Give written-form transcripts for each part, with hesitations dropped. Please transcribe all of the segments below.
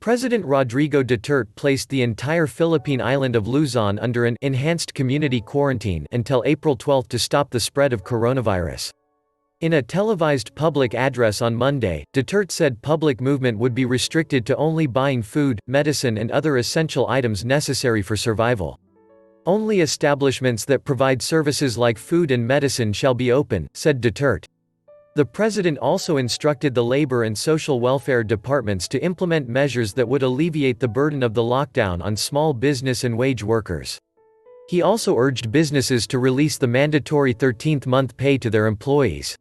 President Rodrigo Duterte placed the entire Philippine island of Luzon under an enhanced community quarantine until April 12 to stop the spread of coronavirus. In a televised public address on Monday, Duterte said public movement would be restricted to only buying food, medicine and other essential items necessary for survival. Only establishments that provide services like food and medicine shall be open, said Duterte. The president also instructed the labor and social welfare departments to implement measures that would alleviate the burden of the lockdown on small business and wage workers. He also urged businesses to release the mandatory 13th month pay to their employees.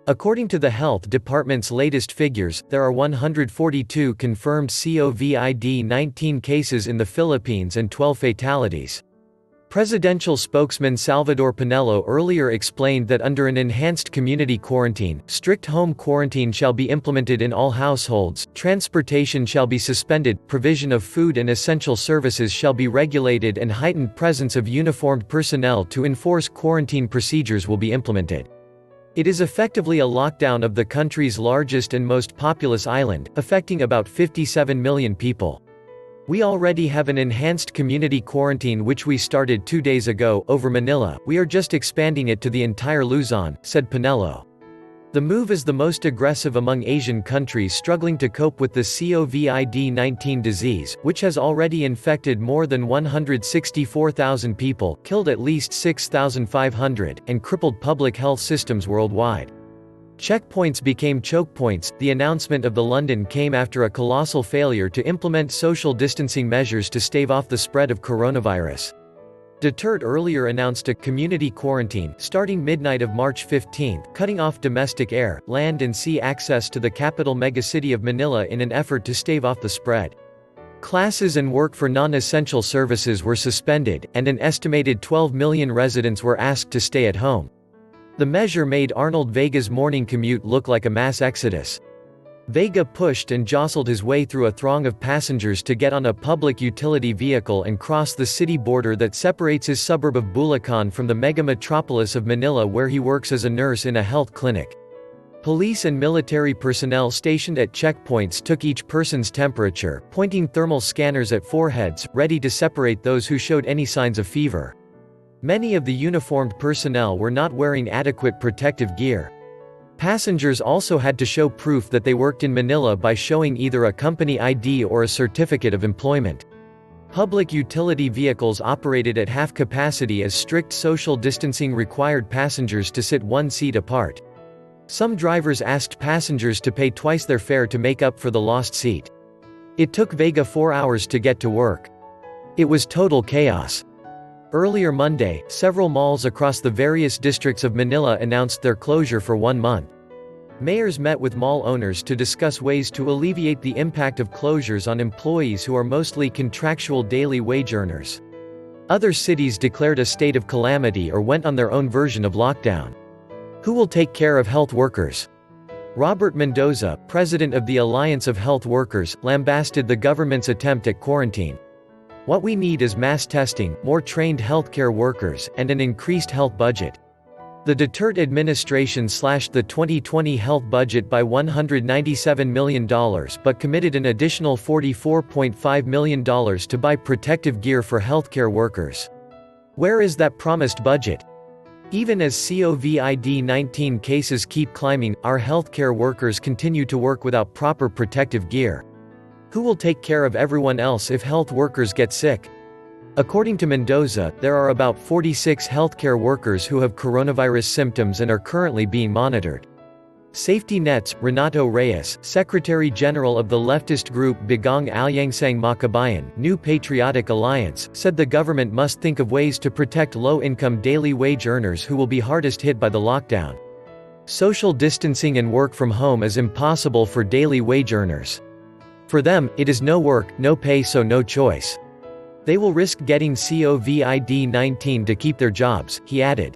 According to the health department's latest figures, there are 142 confirmed COVID-19 cases in the Philippines and 12 fatalities. Presidential spokesman Salvador Panelo earlier explained that under an enhanced community quarantine, strict home quarantine shall be implemented in all households, transportation shall be suspended, provision of food and essential services shall be regulated and heightened presence of uniformed personnel to enforce quarantine procedures will be implemented. It is effectively a lockdown of the country's largest and most populous island, affecting about 57 million people. We already have an enhanced community quarantine which we started 2 days ago, over Manila, we are just expanding it to the entire Luzon, said Panelo. The move is the most aggressive among Asian countries struggling to cope with the COVID-19 disease, which has already infected more than 164,000 people, killed at least 6,500, and crippled public health systems worldwide. Checkpoints became choke points. The announcement of the London came after a colossal failure to implement social distancing measures to stave off the spread of coronavirus. Duterte earlier announced a community quarantine starting midnight of March 15, cutting off domestic air, land and sea access to the capital megacity of Manila in an effort to stave off the spread. Classes and work for non-essential services were suspended, and an estimated 12 million residents were asked to stay at home. The measure made Arnold Vega's morning commute look like a mass exodus. Vega pushed and jostled his way through a throng of passengers to get on a public utility vehicle and cross the city border that separates his suburb of Bulacan from the mega metropolis of Manila, where he works as a nurse in a health clinic. Police and military personnel stationed at checkpoints took each person's temperature, pointing thermal scanners at foreheads, ready to separate those who showed any signs of fever. Many of the uniformed personnel were not wearing adequate protective gear. Passengers also had to show proof that they worked in Manila by showing either a company ID or a certificate of employment. Public utility vehicles operated at half capacity as strict social distancing required passengers to sit one seat apart. Some drivers asked passengers to pay twice their fare to make up for the lost seat. It took Vega 4 hours to get to work. It was total chaos. Earlier Monday, several malls across the various districts of Manila announced their closure for 1 month. Mayors met with mall owners to discuss ways to alleviate the impact of closures on employees who are mostly contractual daily wage earners. Other cities declared a state of calamity or went on their own version of lockdown. Who will take care of health workers? Robert Mendoza, president of the Alliance of Health Workers, lambasted the government's attempt at quarantine. What we need is mass testing, more trained healthcare workers, and an increased health budget. The Duterte administration slashed the 2020 health budget by $197 million but committed an additional $44.5 million to buy protective gear for healthcare workers. Where is that promised budget? Even as COVID-19 cases keep climbing, our healthcare workers continue to work without proper protective gear. Who will take care of everyone else if health workers get sick? According to Mendoza, there are about 46 healthcare workers who have coronavirus symptoms and are currently being monitored. Safety Net's Renato Reyes, Secretary General of the leftist group Bigong Alyangsang Makabayan, New Patriotic Alliance, said the government must think of ways to protect low-income daily wage earners who will be hardest hit by the lockdown. Social distancing and work from home is impossible for daily wage earners. For them, it is no work, no pay, so no choice. They will risk getting COVID-19 to keep their jobs, he added.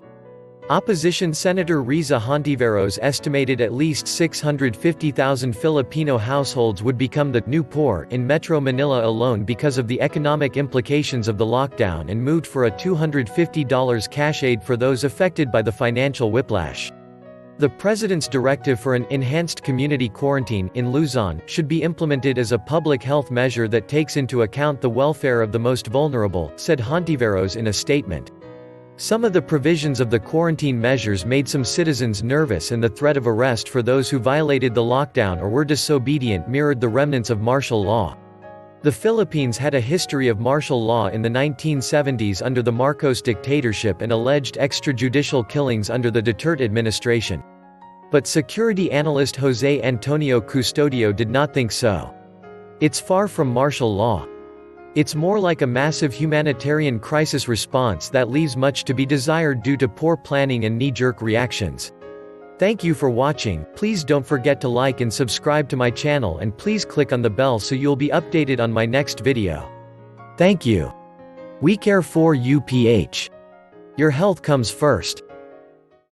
Opposition Senator Riza Hontiveros estimated at least 650,000 Filipino households would become the new poor in Metro Manila alone because of the economic implications of the lockdown and moved for a $250 cash aid for those affected by the financial whiplash. The president's directive for an enhanced community quarantine in Luzon should be implemented as a public health measure that takes into account the welfare of the most vulnerable, said Hontiveros in a statement. Some of the provisions of the quarantine measures made some citizens nervous, and the threat of arrest for those who violated the lockdown or were disobedient mirrored the remnants of martial law. The Philippines had a history of martial law in the 1970s under the Marcos dictatorship and alleged extrajudicial killings under the Duterte administration. But security analyst Jose Antonio Custodio did not think so. It's far from martial law. It's more like a massive humanitarian crisis response that leaves much to be desired due to poor planning and knee-jerk reactions. Thank you for watching. Please don't forget to like and subscribe to my channel, and please click on the bell so you'll be updated on my next video. Thank you. WeCare for UPH. Your health comes first.